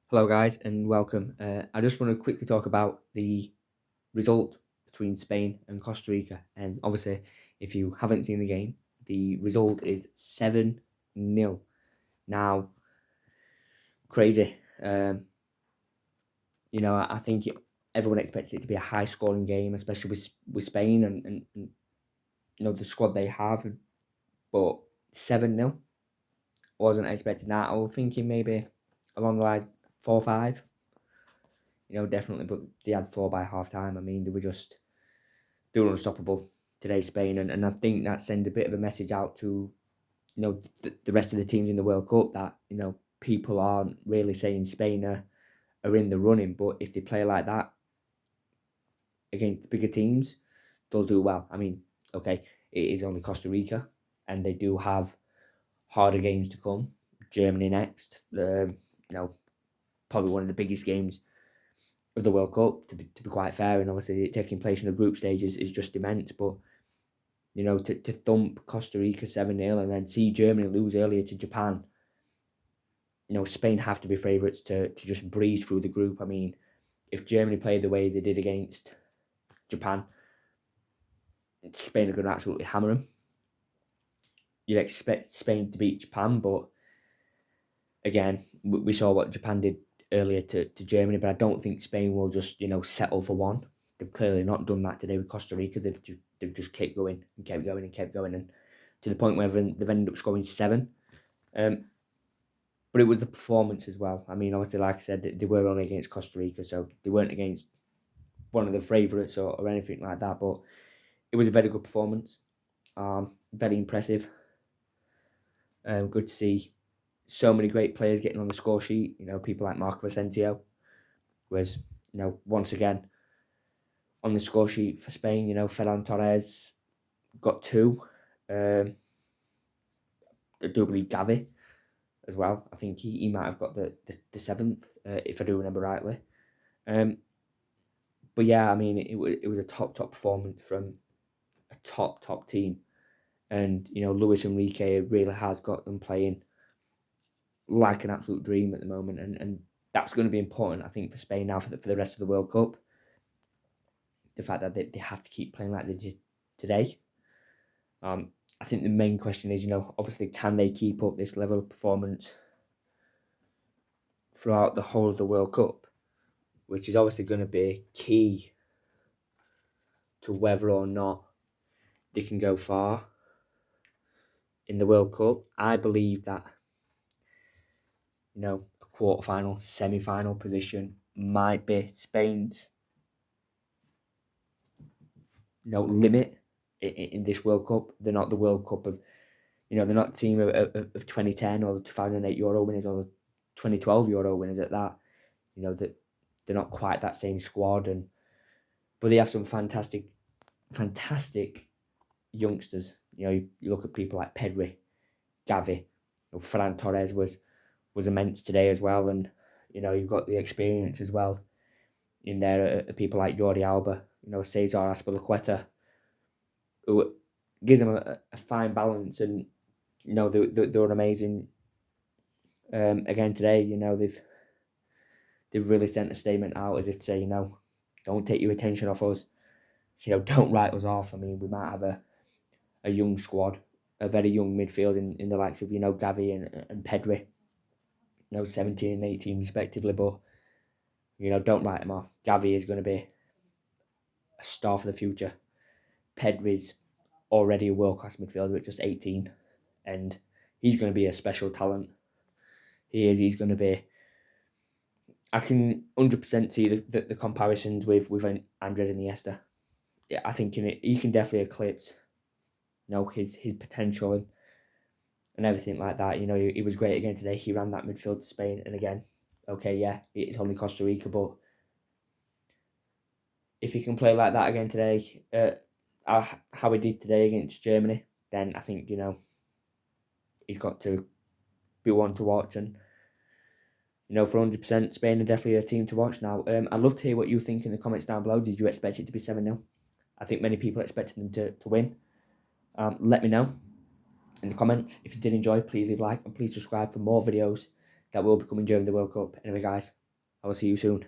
Hello, guys, and welcome. I just want to quickly talk about the result between Spain and Costa Rica. And obviously, if you haven't seen the game, the result is 7-0. Now, crazy. I think everyone expected it to be a high scoring game, especially with Spain and the squad they have. But 7-0, wasn't expecting that. I was thinking maybe along the lines 4-5. Definitely, but they had four by half time. I mean, they were unstoppable today, Spain, and I think that sends a bit of a message out to the rest of the teams in the World Cup that people aren't really saying Spain are in the running, but if they play like that against bigger teams, they'll do well. I mean, okay, it is only Costa Rica, and they do have harder games to come. Germany next, probably one of the biggest games of the World Cup, to be quite fair, and obviously taking place in the group stages is just immense. But to thump Costa Rica 7-0 and then see Germany lose earlier to Japan, Spain have to be favourites to just breeze through the group. I mean, if Germany played the way they did against Japan, Spain are going to absolutely hammer them. You'd expect Spain to beat Japan, but again, we saw what Japan did earlier to Germany, but I don't think Spain will just, settle for one. They've clearly not done that today with Costa Rica. They've just kept going and kept going and kept going, and to the point where they've ended up scoring 7. But it was the performance as well. I mean, obviously, like I said, they were only against Costa Rica, so they weren't against one of the favourites or anything like that. But it was a very good performance, very impressive. Good to see so many great players getting on the score sheet. People like Marco Asensio was, once again on the score sheet for Spain. Ferran Torres got 2. I do believe Gavi as well. I think he might have got the 7th, if I do remember rightly. But yeah, I mean, it was a top performance from a top team, and Luis Enrique really has got them playing like an absolute dream at the moment, and that's going to be important, I think, for Spain now for the rest of the World Cup. The fact that they have to keep playing like they did today. I think the main question is, obviously, can they keep up this level of performance throughout the whole of the World Cup, which is obviously going to be key to whether or not they can go far in the World Cup. I believe that, a quarterfinal, semi-final position might be Spain's, limit in this World Cup. They're not the World Cup of, they're not the team of 2010 or the 2008 Euro winners or the 2012 Euro winners at that. That they're not quite that same squad, but they have some fantastic youngsters. You look at people like Pedri, Gavi, Ferran Torres was immense today as well, and you've got the experience as well in there. People like Jordi Alba, Cesar Azpilicueta, who gives them a fine balance, and they're amazing. Again today, they've really sent a statement out as if to say, don't take your attention off us. Don't write us off. I mean, we might have a young squad, a very young midfield in the likes of Gavi and Pedri, 17 and 18 respectively, but don't write them off. Gavi is going to be a star for the future. Pedri's already a world-class midfielder at just 18, and he's going to be a special talent. He is. He's going to be. I can 100% see the comparisons with Andres Iniesta. Yeah, I think he can definitely eclipse, his potential and everything like that. He was great again today. He ran that midfield to Spain, and again, okay, yeah, it's only Costa Rica, but if he can play like that again today, how he did today against Germany, then I think he's got to be one to watch. And for 100%, Spain are definitely a team to watch now. I'd love to hear what you think in the comments down below. Did you expect it to be 7-0? I think many people expected them to win. Let me know in the comments. If you did enjoy, please leave a like and please subscribe for more videos that will be coming during the World Cup. Anyway, guys, I will see you soon.